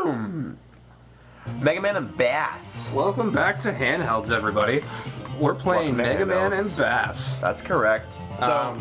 Boom! Mega Man and Bass. Welcome back to Handhelds, everybody. We're playing Mega Man and Bass. That's correct. So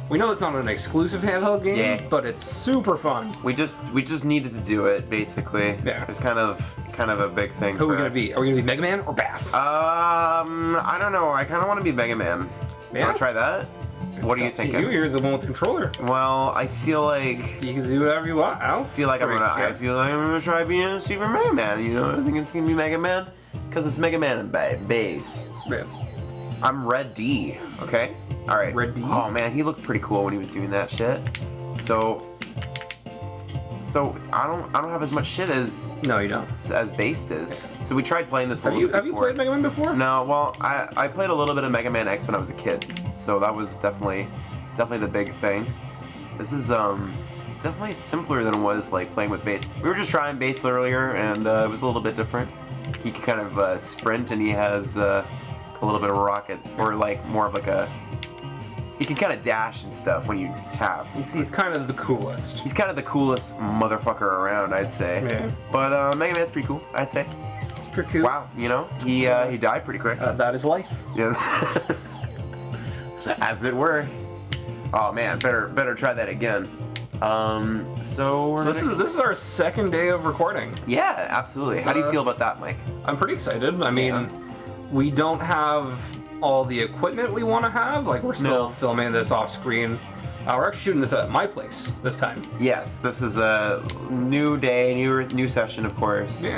we know it's not an exclusive handheld game, Yeah. but it's super fun. we just needed to do it, basically. Yeah. It's kind of a big thing. Who are we for gonna us. be? Are we gonna be Mega Man or Bass? I don't know. I kind of want to be Mega Man. Yeah? Want to try that? What do you It's up think? to you. You're the one with the controller. Well, I feel like You can do whatever you want. I I'm gonna try being Super Mega Man. You know, I think it's gonna be Mega Man because it's Mega Man and Bass. Yeah. I'm Red D. Okay. All right. Red D? Oh man, he looked pretty cool when he was doing that shit. So I don't have as much shit as No, you don't. Bass does. So we tried playing this. Have you played Mega Man before? No. Well, I played a little bit of Mega Man X when I was a kid. So that was definitely the big thing. This is definitely simpler than it was like playing with Bass. We were just trying Bass earlier, and it was a little bit different. He can kind of sprint, and he has a little bit of a rocket, or like more of like a. He can kind of dash and stuff when you tap. He's kind of the coolest. He's kind of the coolest motherfucker around, I'd say. Yeah. But Mega Man's pretty cool, I'd say. Pretty cool. Wow, you know, he died pretty quick. That is life. Yeah. As it were. Oh man, better try that again. So this is our second day of recording. Yeah, absolutely. How do you feel about that, Mike? I'm pretty excited. I mean, we don't have all the equipment we want to have. Like, we're still filming this off screen. We're actually shooting this at my place this time. Yes, this is a new day, new session, of course. Yeah.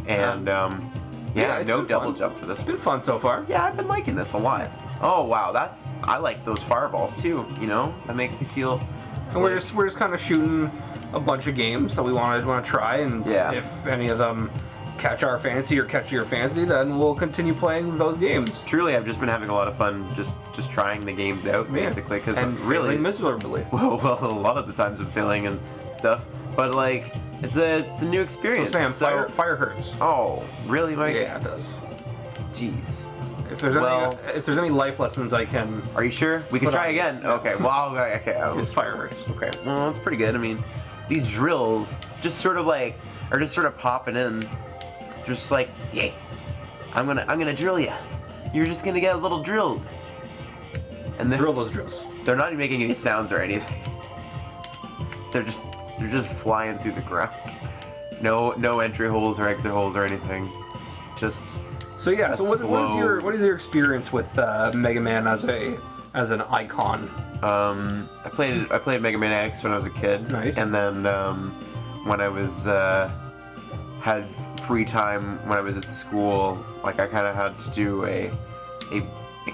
And no double fun. jump for this. It's been fun so far. Yeah, I've been liking this a lot. Oh wow, I like those fireballs too. You know, that makes me feel. And we're just kind of shooting a bunch of games that we want to try, and if any of them catch our fancy or catch your fancy, then we'll continue playing those games. Truly, I've just been having a lot of fun just trying the games out, basically, because and really failing miserably. Well, a lot of the times I'm failing and stuff, but like it's a new experience. So Sam, fire hurts. Oh, really, Mike? Yeah, it does. Jeez. If there's any life lessons I can. Are you sure? We can try again. Okay. Well, okay. It's fire hurts. Okay. Well, that's pretty good. I mean, these drills just sort of popping in, just like, hey, I'm gonna drill you. You're just gonna get a little drilled. And then drill those drills. They're not even making any sounds or anything. They're just flying through the ground. No entry holes or exit holes or anything. Just. So yeah. So what is your experience with Mega Man as an icon? I played Mega Man X when I was a kid. Nice. And then when I was had free time when I was at school, like I kind of had to do a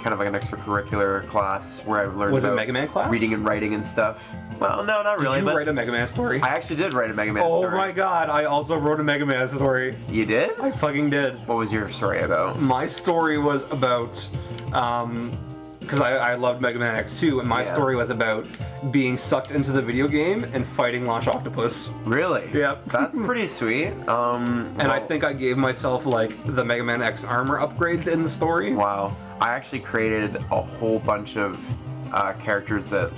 kind of like an extracurricular class where I learned Was it about Mega Man class? reading and writing and stuff. Well, no, not really. Did you write a Mega Man story? I actually did write a Mega Man story. Oh my god, I also wrote a Mega Man story. You did? I fucking did. What was your story about? My story was about, because I loved Mega Man X2, and my story was about being sucked into the video game and fighting Launch Octopus. Really? Yep. That's pretty sweet. And I think I gave myself, like, the Mega Man X armor upgrades in the story. Wow. I actually created a whole bunch of characters that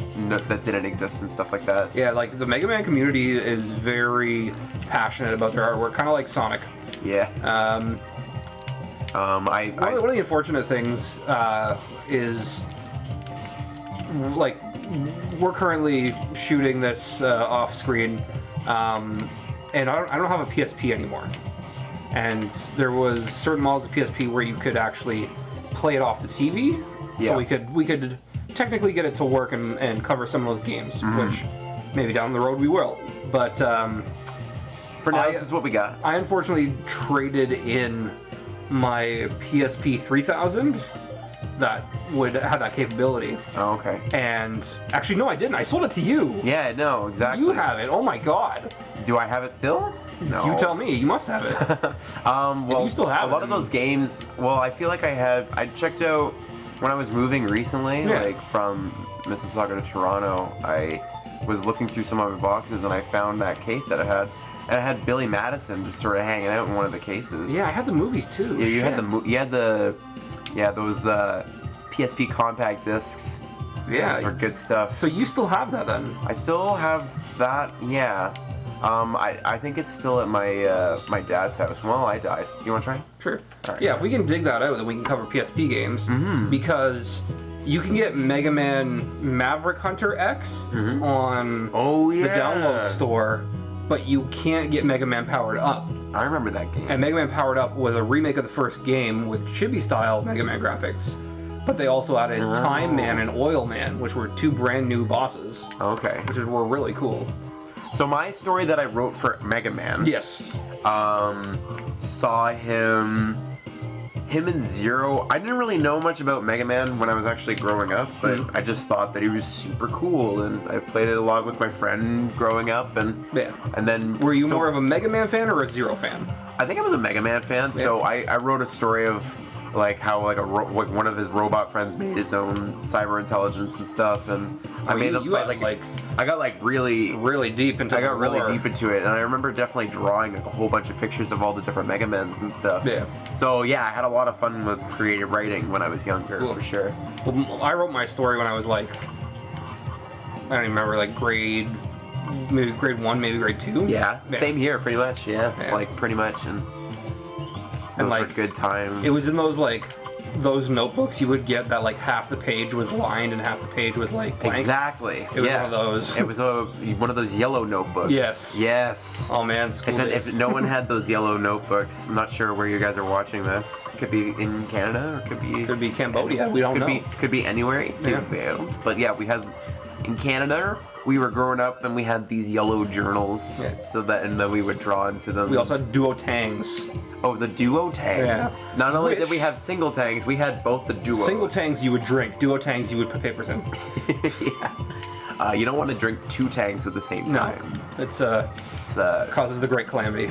didn't exist and stuff like that. Yeah, like, the Mega Man community is very passionate about their artwork, kind of like Sonic. Yeah. One of the unfortunate things is, like, we're currently shooting this off screen, and I don't have a PSP anymore. And there was certain models of PSP where you could actually play it off the TV, so we could technically get it to work and cover some of those games, which maybe down the road we will. But for now, this is what we got. I unfortunately traded in my PSP 3000 that would have that capability. Oh, okay. And actually, no, I didn't. I sold it to you. Yeah, no, exactly. You have it. Oh my god. Do I have it still? No. You tell me. You must have it. Well, you still have a lot of those games. Well, I feel like I checked out when I was moving recently, like from Mississauga to Toronto. I was looking through some of my boxes and I found that case that I had. And it had Billy Madison just sort of hanging out in one of the cases. Yeah, I had the movies too. Yeah, you had those PSP compact discs. Yeah, those are good stuff. So you still have that then? I still have that. Yeah. I think it's still at my my dad's house. Well, I died. You want to try? Sure. All right. Yeah, if we can dig that out, then we can cover PSP games. Because you can get Mega Man Maverick Hunter X on the download store, but you can't get Mega Man Powered Up. I remember that game. And Mega Man Powered Up was a remake of the first game with chibi-style Mega Man graphics. But they also added Time Man and Oil Man, which were two brand new bosses. Okay. Which were really cool. So my story that I wrote for Mega Man. Yes. Saw him and Zero. I didn't really know much about Mega Man when I was actually growing up, but I just thought that he was super cool, and I played it along with my friend growing up, and then. Were you more of a Mega Man fan or a Zero fan? I think I was a Mega Man fan, so I wrote a story of like how like one of his robot friends made his own cyber intelligence and stuff, and I made him fight like I got like really deep into. I got really deep into it, and I remember definitely drawing like a whole bunch of pictures of all the different Mega Mans and stuff. Yeah. So yeah, I had a lot of fun with creative writing when I was younger, for sure. Well, I wrote my story when I was like, I don't even remember, like maybe grade 1, maybe grade 2. Yeah. Same here, pretty much. Yeah. Like pretty much, and those like were good times. It was in those notebooks you would get that like half the page was lined and half the page was like blank. Exactly. It was one of those. It was one of those yellow notebooks. Yes. Yes. Oh man, school days. If no one had those yellow notebooks, I'm not sure where you guys are watching this. Could be in Canada or could be Cambodia. We don't know. Could be anywhere. Yeah. But yeah, we had in Canada. We were growing up and we had these yellow journals, and then we would draw into them. We also had duo Tangs. Oh, the duo Tangs. Yeah. Not only did we have single Tangs, we had both the duos. Single Tangs you would drink. Duo Tangs you would put papers in. Yeah. You don't want to drink two Tangs at the same time. No. It's causes the great calamity.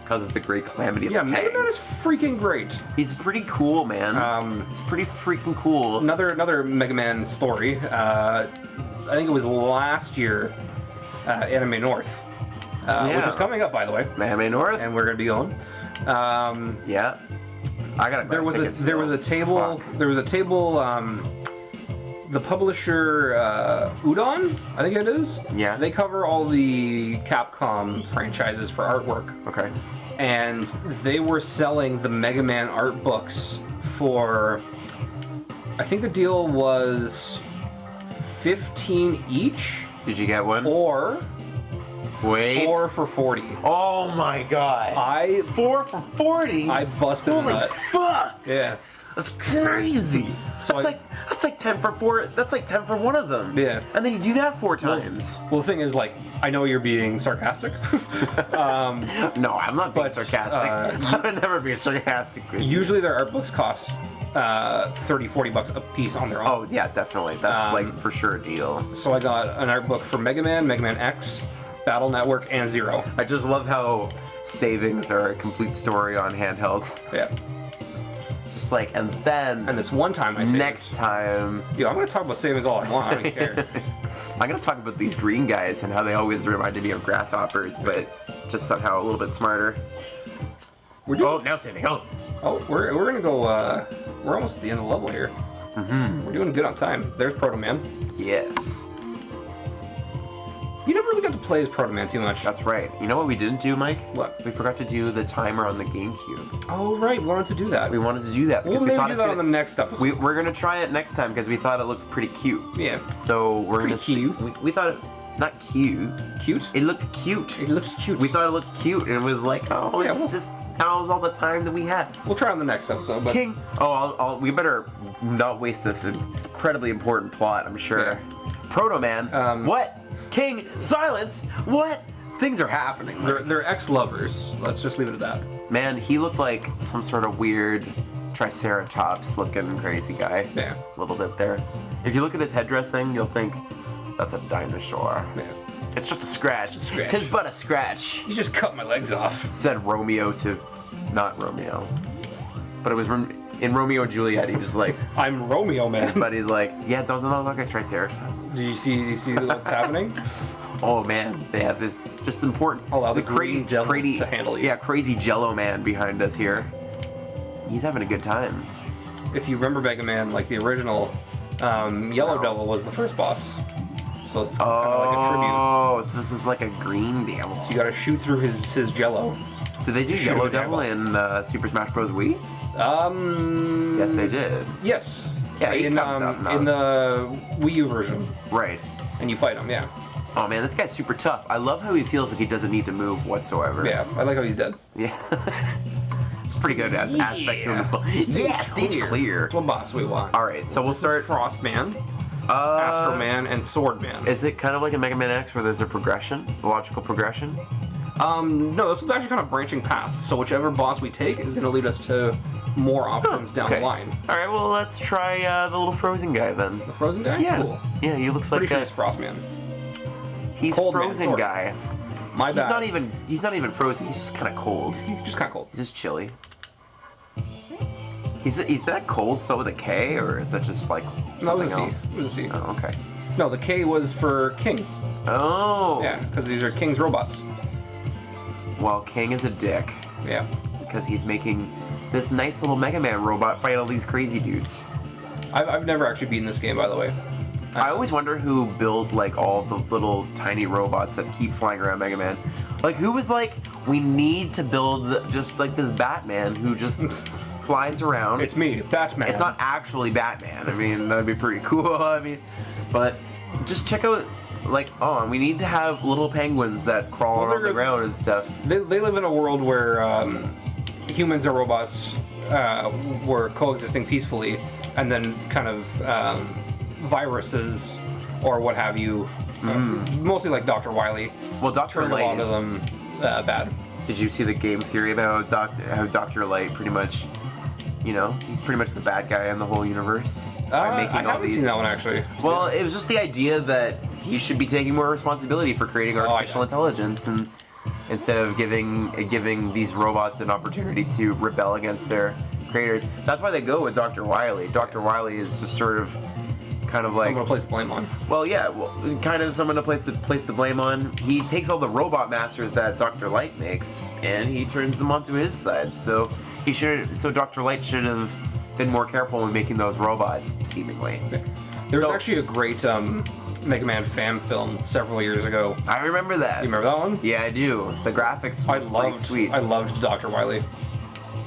Causes the great calamity of the Tangs. Mega Man is freaking great. He's pretty cool, man. He's pretty freaking cool. Another Mega Man story. I think it was last year, Anime North, which is coming up, by the way. Anime North, and we're gonna be going. Yeah, I got. There was a table. There was a table. The publisher Udon, I think it is. Yeah. They cover all the Capcom franchises for artwork. Okay. And they were selling the Mega Man art books for. I think the deal was 15 each. Did you get one? Or 4 for 40. Oh my god. 4 for 40? I busted Holy nut. Fuck! Yeah. That's crazy. So that's like 10 for 4. That's like 10 for one of them. Yeah. And then you do that 4 times. Well, the thing is, like, I know you're being sarcastic. No, I'm not being sarcastic. I would never be sarcastic with you. Usually their art books cost $30-40 a piece on their own. Oh yeah, definitely. That's like for sure a deal. So I got an art book for Mega Man, Mega Man X, Battle Network, and Zero. I just love how savings are a complete story on handhelds. Yeah. Just like, and this one time I saved. Next time. Yo, I'm gonna talk about savings all I want. I don't care. I'm gonna talk about these green guys and how they always reminded me of grasshoppers, but just somehow a little bit smarter. Now saving. We're gonna go. We're almost at the end of the level here. We're doing good on time. There's Proto Man. Yes. You never really got to play as Proto Man too much. That's right. You know what we didn't do, Mike? What? We forgot to do the timer on the GameCube. Oh right, we wanted to do that. We wanted to do that because we'll we maybe thought do that on the next episode. We're gonna try it next time because we thought it looked pretty cute. Yeah. So we're pretty gonna cute. see. We thought it not cute. Cute? It looked cute. It looks cute. We thought it looked cute, and it was like, just now's all the time that we had. We'll try on the next episode. But King. We better not waste this incredibly important plot. I'm sure. Yeah. Proto Man. What? King. Silence. What? Things are happening. They're ex-lovers. Let's just leave it at that. Man, he looked like some sort of weird Triceratops looking crazy guy. Yeah. A little bit there. If you look at his headdress thing, you'll think that's a dinosaur. Yeah. It's just a scratch. Tis but a scratch. You just cut my legs off. Said Romeo to not Romeo. But it was in Romeo and Juliet, he was like, I'm Romeo, man. But he's like, yeah, those don't look like Triceratops. Do you see what's happening? Oh man, they have this just important. Allow the green Jello to handle you. Yeah, crazy Jello man behind us here. He's having a good time. If you remember Mega Man, like the original, Yellow Devil was the first boss. So it's kind of like a tribute. Oh, so this is like a green devil. So you gotta shoot through his jello. Did they do Shoot Yellow him Devil in Super Smash Bros. Wii? Yes, they did. Yes. Yeah, he in comes out now. in the Wii U version, Right. and you fight him. Yeah. Oh man, this guy's super tough. I love how he feels like he doesn't need to move whatsoever. Yeah. I like how he's dead. Yeah. It's pretty good aspect to him as well. Yeah, stage clear. What boss we want? All right, so we'll start. Frost Man, Astro Man, and Sword Man. Is it kind of like a Mega Man X where there's a progression, a logical progression? No, this is actually kind of branching path. So whichever boss we take is going to lead us to more options down the line. All right, well let's try the little frozen guy then. The frozen guy? Yeah. Cool. Yeah, he looks Pretty like sure he's Frost Man. he's Cold Man, frozen sorry. guy. My bad. He's not even frozen. He's just kind of cold. He's just kind of cold. He's just chilly. Is that cold spelled with a K, or is that just like No, it something was a C. else? It was a C. Oh, okay. No, the K was for King. Oh. Yeah, because these are King's robots. Well, King is a dick Yeah. because he's making this nice little Mega Man robot fight all these crazy dudes. I've never actually beaten this game, by the way. I always wonder who built like all the little tiny robots that keep flying around Mega Man. Like who was like, we need to build just like this Batman who just flies around. It's me, Batman. It's not actually Batman. I mean, that'd be pretty cool. I mean, but just check out, like, oh, we need to have little penguins that crawl around the ground and stuff. They live in a world where humans and robots were coexisting peacefully, and then kind of viruses or what have you, mostly like Dr. Wily, Well, Dr. turned a lot Light of them bad. Did you see the game theory about how Dr. Light pretty much, you know, he's pretty much the bad guy in the whole universe? I haven't seen that one actually. Well, it was just the idea that he should be taking more responsibility for creating artificial intelligence, and instead of giving these robots an opportunity to rebel against their creators. That's why they go with Dr. Wily. Dr. Wily is just sort of kind of like Someone to place the blame on. well, yeah, kind of someone to place the blame on. He takes all the robot masters that Dr. Light makes and he turns them onto his side. So Dr. Light should have been more careful when making those robots, seemingly. There was actually a great Mega Man fan film several years ago. I remember that. You remember that one? Yeah, I do. The graphics were pretty sweet. I loved Dr. Wily.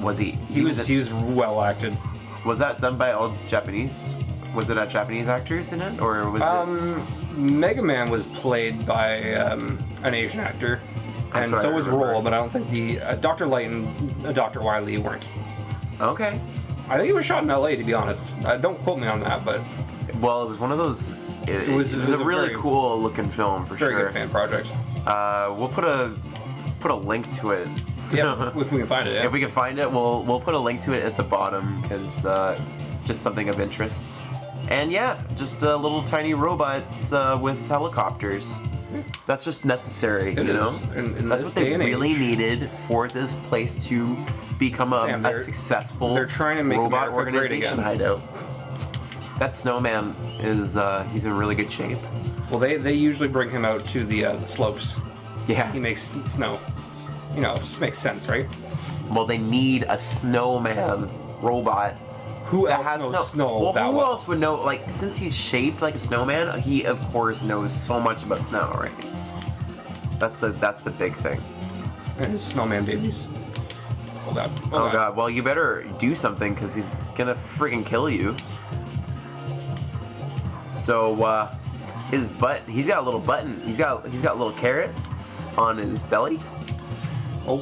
Was he? He was well acted. Was that done by all Japanese? Was it Japanese actors in it, or was it? Mega Man was played by an Asian actor, and what so I was remember. Roll, but I don't think the Dr. Light and Dr. Wily weren't. Okay. I think it was shot in LA, to be honest. Don't quote me on that, but Well, it was one of those. It was a a really very- cool looking film for very sure. good fan project. We'll put a link to it. Yeah, if we can find it. Yeah. If we can find it, we'll put a link to it at the bottom because just something of interest. And yeah, just little tiny robots with helicopters. That's just necessary, It you is. know. In That's this what they day and really age. needed for this place to become Sam, a successful they're trying to make robot America great organization again. hideout. That snowman is he's in really good shape. Well, they usually bring him out to the slopes. Yeah. He makes snow. You know, it just makes sense, right? Well, they need a snowman robot. Who to else have knows snow Well, that who well? else would know? Like, since he's shaped like a snowman, he of course knows so much about snow, right? That's the big thing. And his snowman babies. Oh god. Oh god. Well, you better do something because he's gonna freaking kill you. So, his butt. He's got a little button. He's got little carrots on his belly. Oh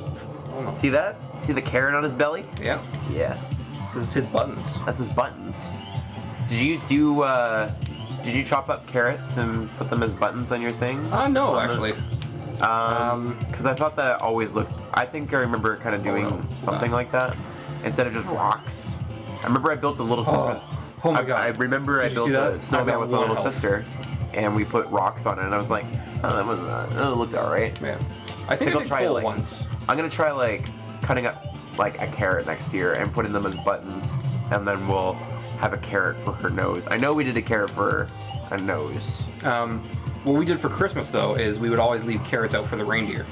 no. See that? See the carrot on his belly? Yeah. Yeah. This is his buttons. That's his buttons. Did you chop up carrots and put them as buttons on your thing? No, actually. Because I thought that always looked. I think I remember kind of doing something like that instead of just rocks. I remember I built a little sister. Oh my god. I remember I Did you built see a that? snowman I got with my one little health. sister, and we put rocks on it, and I was like, oh, that looked alright. Man. I think I I'll did try coal like once. I'm gonna try like cutting up like a carrot next year and putting them as buttons, and then we'll have a carrot for her nose. I know we did a carrot for a nose. What we did for Christmas though is we would always leave carrots out for the reindeer.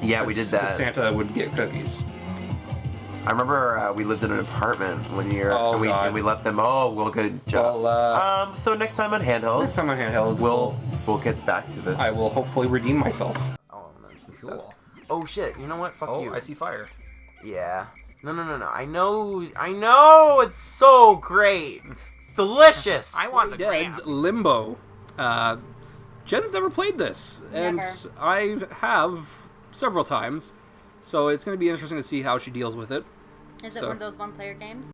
Yeah, we did that. Santa would get cookies. I remember we lived in an apartment one year, Oh, and God. we left them. Oh, well, good job. Well, So next time on Handhelds, we'll get back to this. I will hopefully redeem myself. Oh, that's cool. Oh shit! You know what? Fuck you. I see fire. Yeah. No. I know. It's so great. It's delicious. I want the Dead's gram. Limbo. Jen's never played this, and Never. I have several times, so it's going to be interesting to see how she deals with it. Is it So- one of those one-player games?